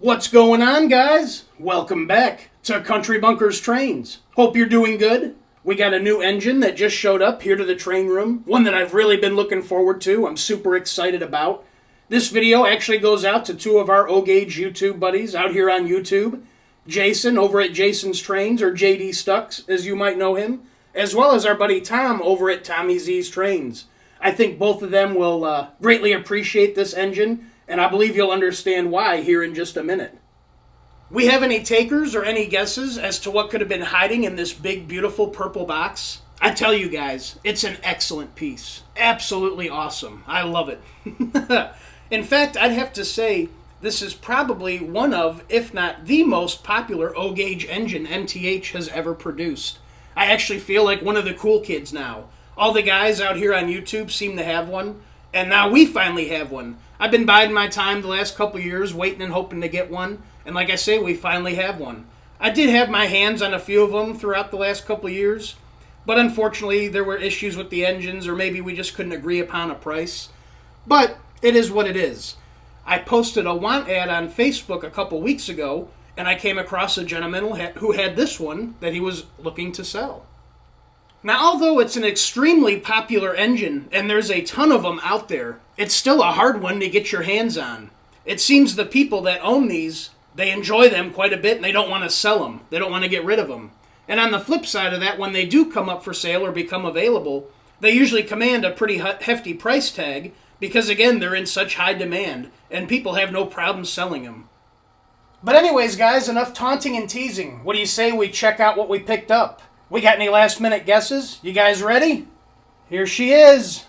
What's going on, guys? Welcome back to Country Bunkers Trains. Hope you're doing good. We got a new engine that just showed up here to the train room, one that I've really been looking forward to. I'm super excited about. This video actually goes out to two of our O-Gauge YouTube buddies out here on YouTube. Jason over at Jason's Trains, or JD Stucks as you might know him, as well as our buddy Tom over at Tommy Z's Trains. I think both of them will greatly appreciate this engine, and I believe you'll understand why here in just a minute. We have any takers or any guesses as to what could have been hiding in this big, beautiful purple box? I tell you guys, it's an excellent piece. Absolutely awesome. I love it. In fact, I'd have to say this is probably one of, if not the most popular O-Gauge engine MTH has ever produced. I actually feel like one of the cool kids now. All the guys out here on YouTube seem to have one, and now we finally have one. I've been biding my time the last couple years, waiting and hoping to get one, and like I say, we finally have one. I did have my hands on a few of them throughout the last couple years, but unfortunately there were issues with the engines, or maybe we just couldn't agree upon a price. But it is what it is. I posted a want ad on Facebook a couple weeks ago, and I came across a gentleman who had this one that he was looking to sell. Now, although it's an extremely popular engine, and there's a ton of them out there, it's still a hard one to get your hands on. It seems the people that own these, they enjoy them quite a bit, and they don't want to sell them. They don't want to get rid of them. And on the flip side of that, when they do come up for sale or become available, they usually command a pretty hefty price tag, because again, they're in such high demand, and people have no problem selling them. But anyways, guys, enough taunting and teasing. What do you say we check out what we picked up? We got any last minute guesses? You guys ready? Here she is.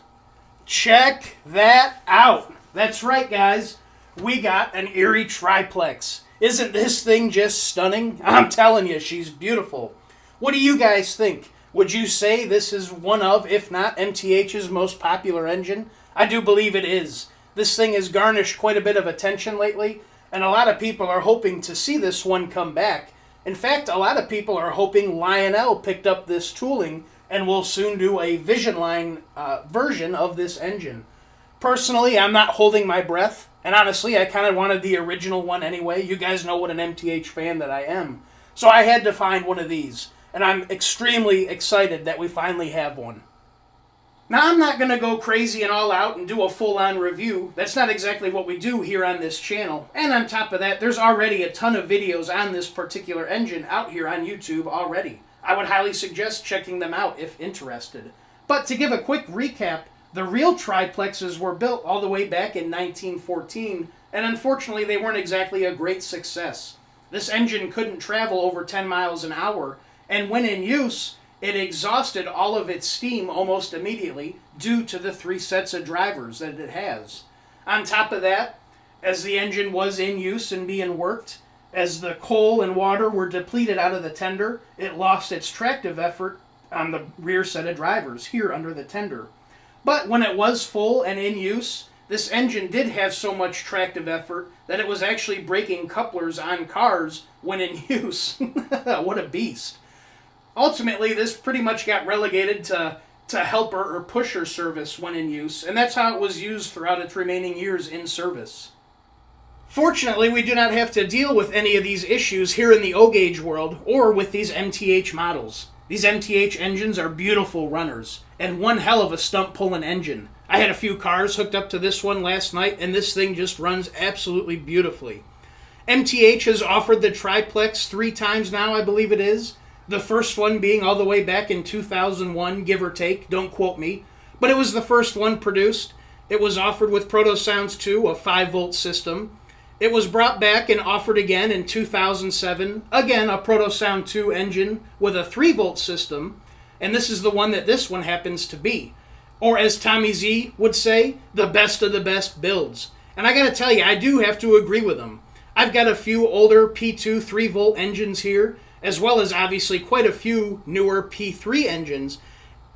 Check that out. That's right, guys. We got an Erie triplex. Isn't this thing just stunning? I'm telling you, she's beautiful. What do you guys think? Would you say this is one of, if not MTH's most popular engine? I do believe it is. This thing has garnished quite a bit of attention lately, and a lot of people are hoping to see this one come back. In fact, a lot of people are hoping Lionel picked up this tooling and will soon do a Vision Line version of this engine. Personally, I'm not holding my breath, and honestly, I kind of wanted the original one anyway. You guys know what an MTH fan that I am. So I had to find one of these, and I'm extremely excited that we finally have one. Now, I'm not going to go crazy and all out and do a full-on review. That's not exactly what we do here on this channel. And on top of that, there's already a ton of videos on this particular engine out here on YouTube already. I would highly suggest checking them out if interested. But to give a quick recap, the real triplexes were built all the way back in 1914, and unfortunately they weren't exactly a great success. This engine couldn't travel over 10 miles an hour, and when in use, it exhausted all of its steam almost immediately due to the 3 sets of drivers that it has. On top of that, as the engine was in use and being worked, as the coal and water were depleted out of the tender, it lost its tractive effort on the rear set of drivers here under the tender. But when it was full and in use, this engine did have so much tractive effort that it was actually breaking couplers on cars when in use. What a beast. Ultimately, this pretty much got relegated to helper or pusher service when in use, and that's how it was used throughout its remaining years in service. Fortunately, we do not have to deal with any of these issues here in the O-Gauge world or with these MTH models. These MTH engines are beautiful runners, and one hell of a stump-pulling engine. I had a few cars hooked up to this one last night, and this thing just runs absolutely beautifully. MTH has offered the triplex 3 times now, I believe it is. The first one being all the way back in 2001, give or take, don't quote me. But it was the first one produced. It was offered with Proto Sounds 2, a 5-volt system. It was brought back and offered again in 2007. Again, a Proto Sound 2 engine with a 3-volt system. And this is the one that this one happens to be. Or as Tommy Z would say, the best of the best builds. And I gotta tell you, I do have to agree with him. I've got a few older P2 3-volt engines here, as well as obviously quite a few newer P3 engines.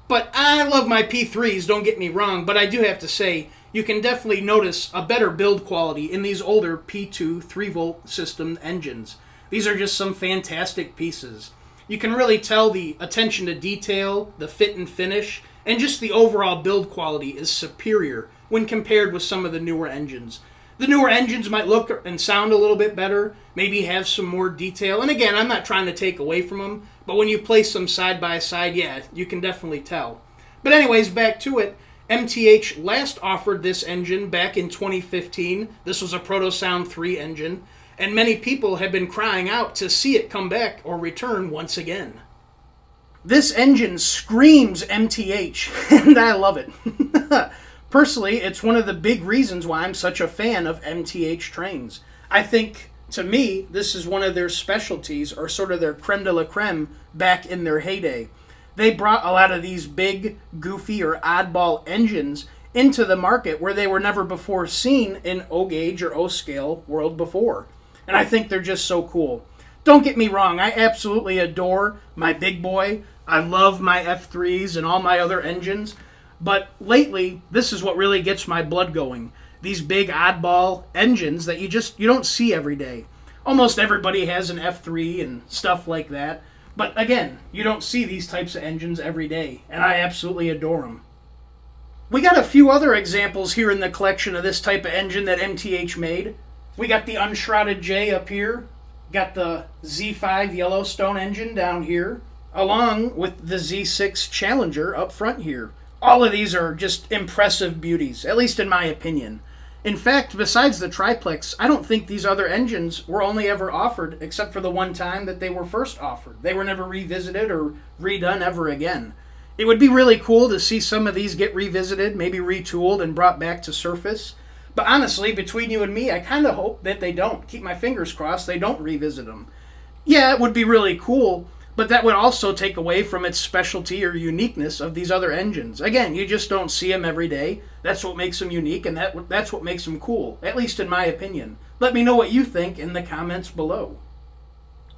But I love my P3s, don't get me wrong, but I do have to say, you can definitely notice a better build quality in these older P2 3-volt system engines. These are just some fantastic pieces. You can really tell the attention to detail, the fit and finish, and just the overall build quality is superior when compared with some of the newer engines. The newer engines might look and sound a little bit better, maybe have some more detail. And again, I'm not trying to take away from them, but when you place them side by side, yeah, you can definitely tell. But anyways, back to it. MTH last offered this engine back in 2015. This was a Proto Sound 3 engine, and many people have been crying out to see it come back or return once again. This engine screams MTH, and I love it. Personally, it's one of the big reasons why I'm such a fan of MTH trains. I think, to me, this is one of their specialties, or sort of their creme de la creme back in their heyday. They brought a lot of these big, goofy, or oddball engines into the market where they were never before seen in O-gauge or O-scale world before. And I think they're just so cool. Don't get me wrong, I absolutely adore my big boy. I love my F3s and all my other engines. But lately, this is what really gets my blood going. These big oddball engines that you don't see every day. Almost everybody has an F3 and stuff like that. But again, you don't see these types of engines every day, and I absolutely adore them. We got a few other examples here in the collection of this type of engine that MTH made. We got the Unshrouded J up here, got the Z5 Yellowstone engine down here, along with the Z6 Challenger up front here. All of these are just impressive beauties, at least in my opinion. In fact, besides the triplex, I don't think these other engines were only ever offered except for the one time that they were first offered. They were never revisited or redone ever again. It would be really cool to see some of these get revisited, maybe retooled and brought back to surface. But honestly, between you and me, I kind of hope that they don't. Keep my fingers crossed they don't revisit them. Yeah, it would be really cool, but that would also take away from its specialty or uniqueness of these other engines. Again, you just don't see them every day. That's what makes them unique, and that's what makes them cool, at least in my opinion. Let me know what you think in the comments below.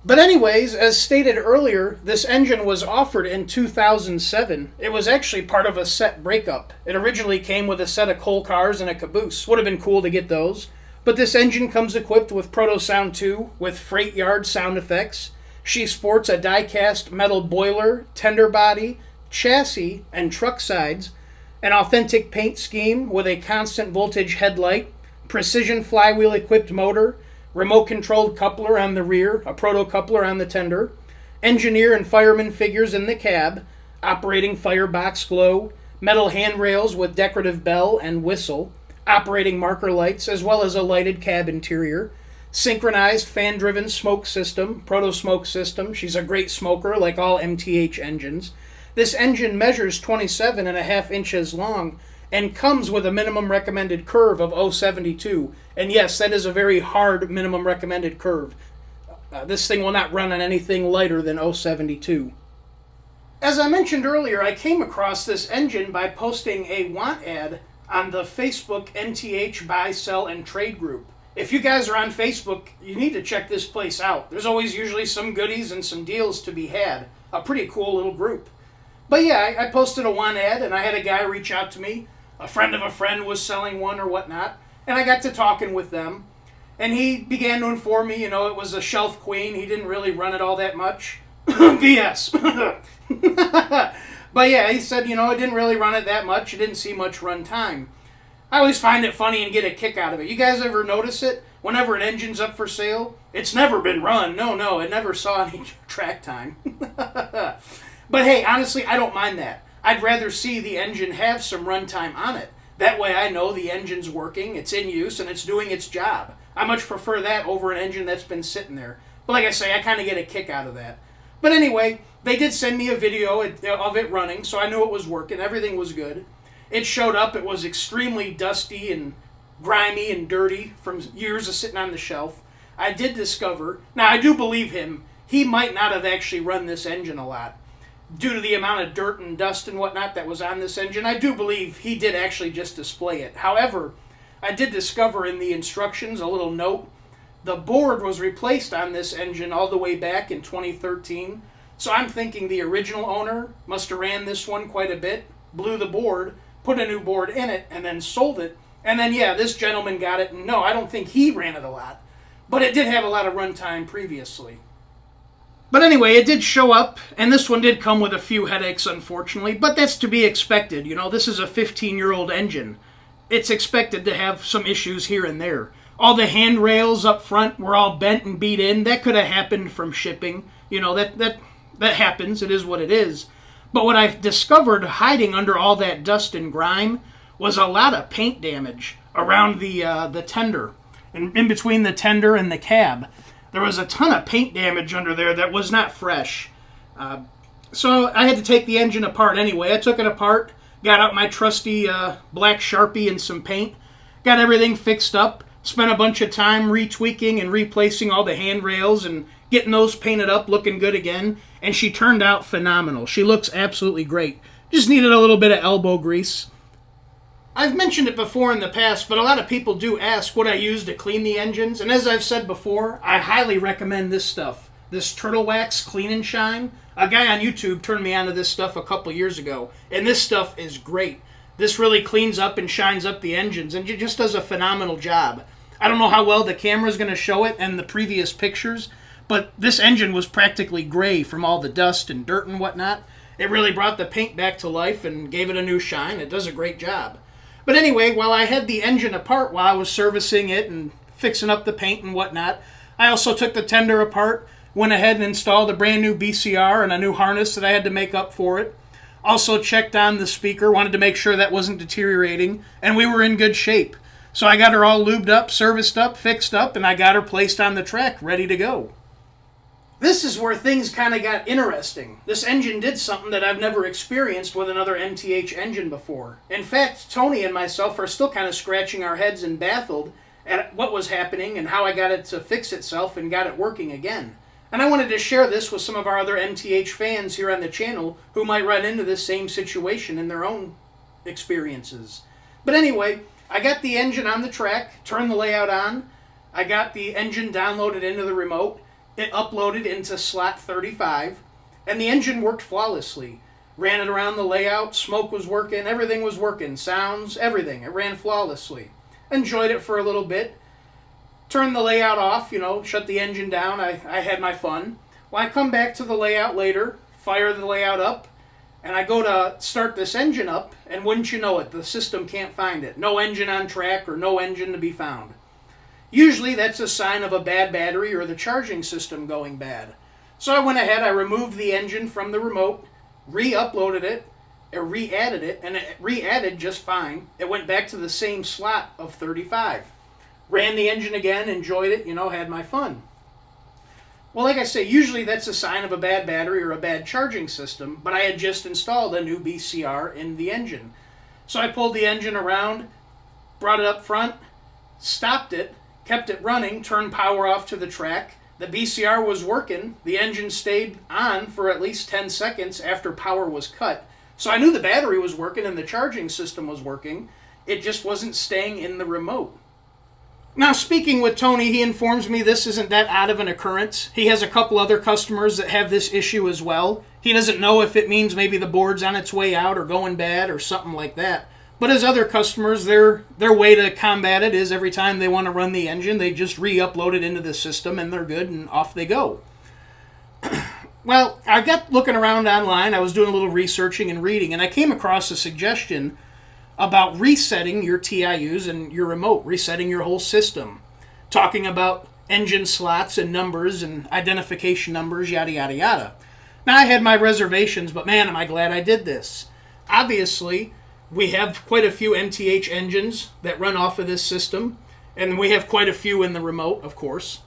But anyways, as stated earlier, this engine was offered in 2007. It was actually part of a set breakup. It originally came with a set of coal cars and a caboose. Would have been cool to get those. But this engine comes equipped with Proto Sound 2 with freight yard sound effects. She sports a die-cast metal boiler, tender body, chassis, and truck sides, an authentic paint scheme with a constant voltage headlight, precision flywheel-equipped motor, remote-controlled coupler on the rear, a proto-coupler on the tender, engineer and fireman figures in the cab, operating firebox glow, metal handrails with decorative bell and whistle, operating marker lights, as well as a lighted cab interior, synchronized fan-driven smoke system, proto-smoke system. She's a great smoker like all MTH engines. This engine measures 27.5 inches long and comes with a minimum recommended curve of 0.72. And yes, that is a very hard minimum recommended curve. This thing will not run on anything lighter than 0.72. As I mentioned earlier, I came across this engine by posting a want ad on the Facebook MTH Buy, Sell, and Trade group. If you guys are on Facebook, you need to check this place out. There's always usually some goodies and some deals to be had. A pretty cool little group. But yeah, I posted a want ad, and I had a guy reach out to me. A friend of a friend was selling one or whatnot, and I got to talking with them. And he began to inform me, it was a shelf queen. He didn't really run it all that much. BS. But yeah, he said, it didn't really run it that much. It didn't see much run time. I always find it funny and get a kick out of it. You guys ever notice it? Whenever an engine's up for sale, it's never been run. No, it never saw any track time. But hey, honestly, I don't mind that. I'd rather see the engine have some runtime on it. That way I know the engine's working, it's in use, and it's doing its job. I much prefer that over an engine that's been sitting there. But like I say, I kind of get a kick out of that. But anyway, they did send me a video of it running, so I knew it was working. Everything was good. It showed up. It was extremely dusty and grimy and dirty from years of sitting on the shelf. I did discover, now I do believe him, he might not have actually run this engine a lot. Due to the amount of dirt and dust and whatnot that was on this engine, I do believe he did actually just display it. However, I did discover in the instructions a little note. The board was replaced on this engine all the way back in 2013. So I'm thinking the original owner must have ran this one quite a bit, blew the board, put a new board in it, and then sold it. And then, yeah, this gentleman got it. And no, I don't think he ran it a lot. But it did have a lot of runtime previously. But anyway, it did show up, and this one did come with a few headaches, unfortunately. But that's to be expected. This is a 15-year-old engine. it's expected to have some issues here and there. All the handrails up front were all bent and beat in. That could have happened from shipping. You know, that happens. It is what it is. But what I discovered hiding under all that dust and grime was a lot of paint damage around the tender. And in between the tender and the cab, there was a ton of paint damage under there that was not fresh. So I had to take the engine apart anyway. I took it apart, got out my trusty black Sharpie and some paint, got everything fixed up, spent a bunch of time retweaking and replacing all the handrails and getting those painted up, looking good again. And she turned out phenomenal. She looks absolutely great. Just needed a little bit of elbow grease. I've mentioned it before in the past, but a lot of people do ask what I use to clean the engines. And as I've said before, I highly recommend this stuff. This Turtle Wax Clean and Shine. A guy on YouTube turned me onto this stuff a couple years ago. And this stuff is great. This really cleans up and shines up the engines. And it just does a phenomenal job. I don't know how well the camera's going to show it and the previous pictures, but this engine was practically gray from all the dust and dirt and whatnot. It really brought the paint back to life and gave it a new shine. It does a great job. But anyway, while I had the engine apart while I was servicing it and fixing up the paint and whatnot, I also took the tender apart, went ahead and installed a brand new BCR and a new harness that I had to make up for it. Also checked on the speaker, wanted to make sure that wasn't deteriorating, and we were in good shape. So I got her all lubed up, serviced up, fixed up, and I got her placed on the track, ready to go. This is where things kind of got interesting. This engine did something that I've never experienced with another MTH engine before. In fact, Tony and myself are still kind of scratching our heads and baffled at what was happening and how I got it to fix itself and got it working again. And I wanted to share this with some of our other MTH fans here on the channel who might run into this same situation in their own experiences. But anyway, I got the engine on the track, turned the layout on, I got the engine downloaded into the remote, it uploaded into slot 35, and the engine worked flawlessly. Ran it around the layout, smoke was working, everything was working, sounds, everything. It ran flawlessly. Enjoyed it for a little bit. Turned the layout off, shut the engine down. I had my fun. Well, I come back to the layout later, fire the layout up, and I go to start this engine up, and wouldn't you know it, the system can't find it. No engine on track or no engine to be found. Usually that's a sign of a bad battery or the charging system going bad. So I went ahead, I removed the engine from the remote, re-uploaded it, re-added it, and it re-added just fine. It went back to the same slot of 35. Ran the engine again, enjoyed it, had my fun. Well, like I say, usually that's a sign of a bad battery or a bad charging system, but I had just installed a new BCR in the engine. So I pulled the engine around, brought it up front, stopped it, kept it running, turned power off to the track. The BCR was working. The engine stayed on for at least 10 seconds after power was cut. So I knew the battery was working and the charging system was working. It just wasn't staying in the remote. Now, speaking with Tony, he informs me this isn't that odd of an occurrence. He has a couple other customers that have this issue as well. He doesn't know if it means maybe the board's on its way out or going bad or something like that. But his other customers, their way to combat it is every time they want to run the engine, they just re-upload it into the system and they're good and off they go. Well, I got looking around online, I was doing a little researching and reading, and I came across a suggestion about resetting your TIUs and your remote, resetting your whole system. Talking about engine slots and numbers and identification numbers, yada, yada, yada. Now, I had my reservations, but man, am I glad I did this. Obviously, we have quite a few MTH engines that run off of this system, and we have quite a few in the remote, of course.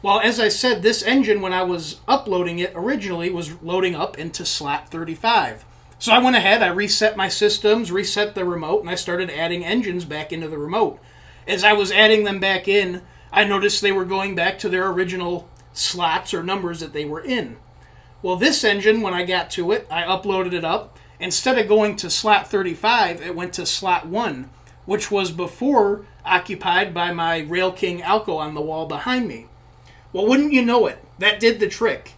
Well, as I said, this engine, when I was uploading it originally, was loading up into slot 35. So I went ahead, I reset my systems, reset the remote, and I started adding engines back into the remote. As I was adding them back in, I noticed they were going back to their original slots or numbers that they were in. Well, this engine, when I got to it, I uploaded it up. Instead of going to slot 35, it went to slot 1, which was before occupied by my Rail King Alco on the wall behind me. Well, wouldn't you know it, that did the trick.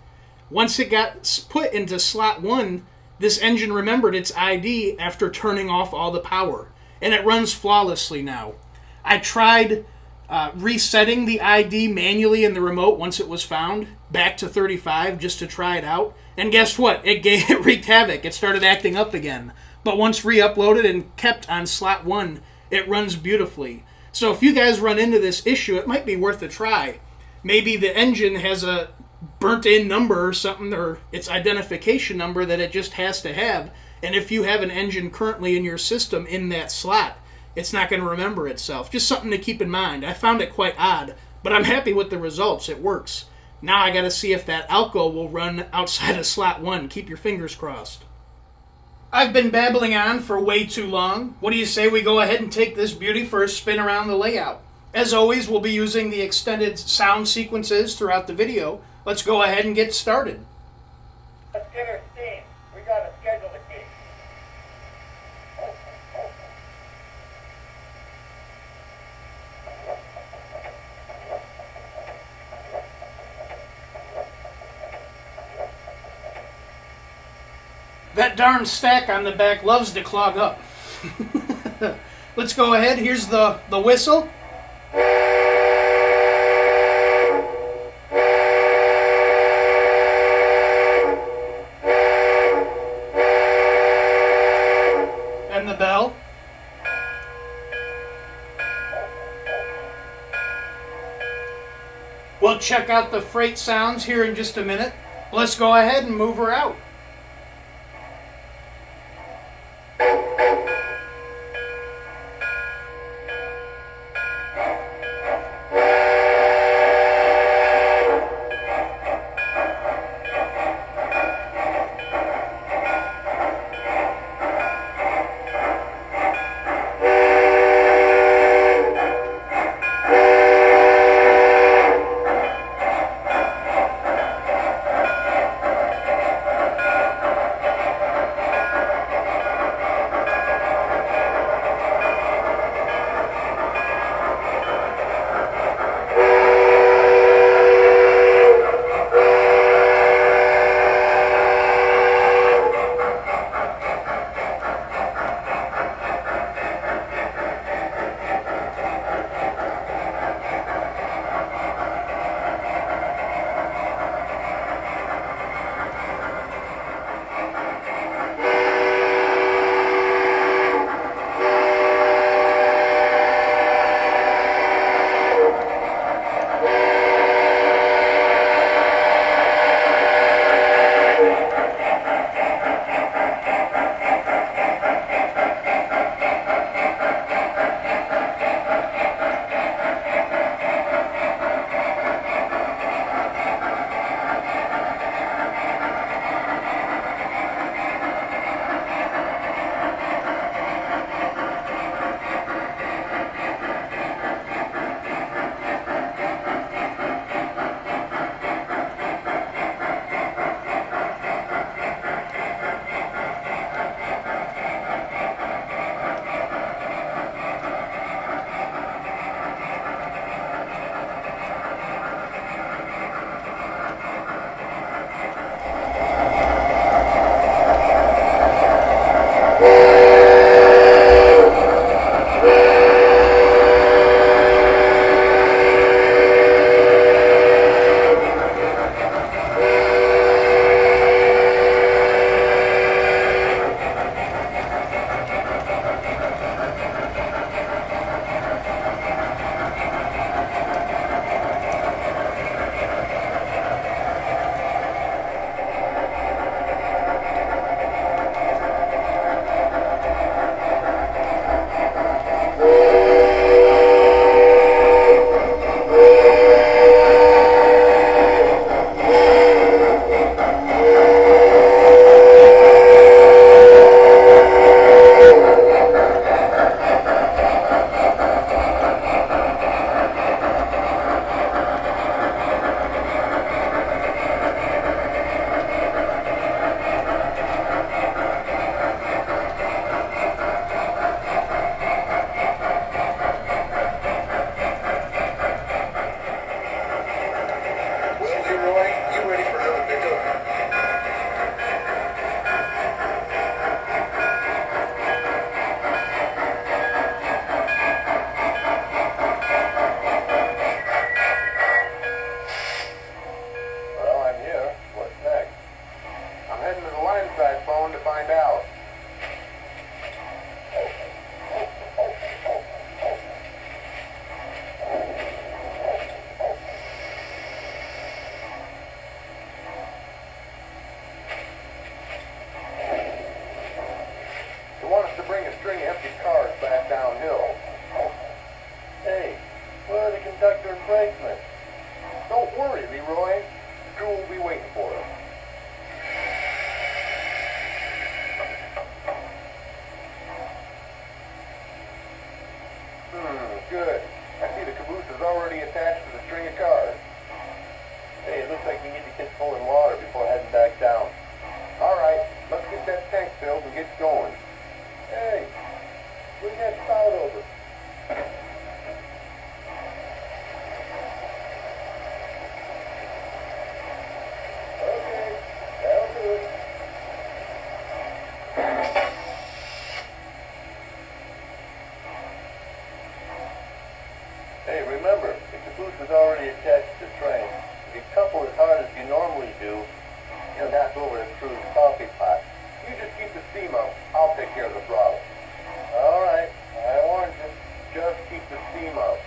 Once it got put into slot 1, this engine remembered its ID after turning off all the power, and it runs flawlessly now. I tried resetting the ID manually in the remote once it was found, back to 35 just to try it out, and guess what? It wreaked havoc. It started acting up again. But once re-uploaded and kept on slot 1, It runs beautifully. So if you guys run into this issue, it might be worth a try. Maybe the engine has a burnt-in number or something, or its identification number that it just has to have. And if you have an engine currently in your system in that slot, it's not going to remember itself. Just something to keep in mind. I found it quite odd, but I'm happy with the results. It works. Now I got to see if that Alco will run outside of slot 1. Keep your fingers crossed. I've been babbling on for way too long. What do you say we go ahead and take this beauty for a spin around the layout? As always, we'll be using the extended sound sequences throughout the video. Let's go ahead and get started. Let's get her steam. We got a schedule to keep. That darn stack on the back loves to clog up. Let's go ahead. Here's the whistle. And the bell. We'll check out the freight sounds here in just a minute. Let's go ahead and move her out. worry, Leroy. The crew will be waiting for us. Good. I see the caboose is already attached to the string of cars. Hey, it looks like we need to get pulling water before heading back down. All right, let's get that tank filled and get going. Hey, bring that spout over. Okay, that'll do it. Hey, remember, the caboose is already attached to the train. If you couple as hard as you normally do, you'll knock over the crew's coffee pot. You just keep the steam up. I'll take care of the throttle. All right, I warned you. Just keep the steam up.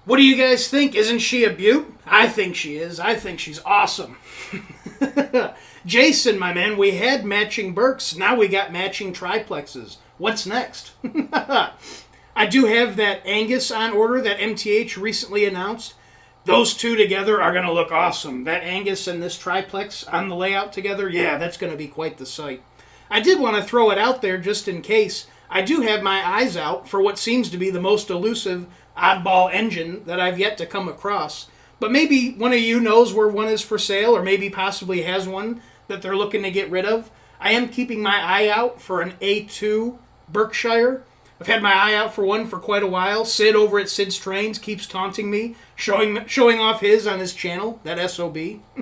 What do you guys think? Isn't she a beaut? I think she is. I think she's awesome. Jason, my man, we had matching Berks. Now we got matching triplexes. What's next? I do have that Angus on order that MTH recently announced. Those two together are going to look awesome. That Angus and this triplex on the layout together, yeah, that's going to be quite the sight. I did want to throw it out there just in case. I do have my eyes out for what seems to be the most elusive oddball engine that I've yet to come across. But maybe one of you knows where one is for sale, or maybe possibly has one that they're looking to get rid of. I am keeping my eye out for an A2 Berkshire. I've had my eye out for one for quite a while. Sid over at Sid's Trains keeps taunting me, showing off his on his channel, that SOB.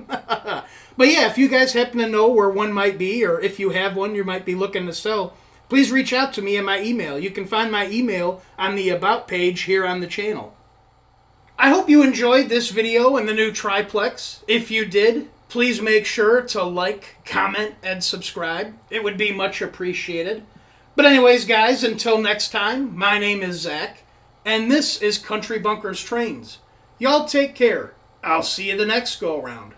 But yeah, if you guys happen to know where one might be, or if you have one you might be looking to sell, please reach out to me in my email. You can find my email on the About page here on the channel. I hope you enjoyed this video and the new triplex. If you did, please make sure to like, comment, and subscribe. It would be much appreciated. But anyways, guys, until next time, my name is Zach, and this is Country Bunkers Trains. Y'all take care. I'll see you the next go-around.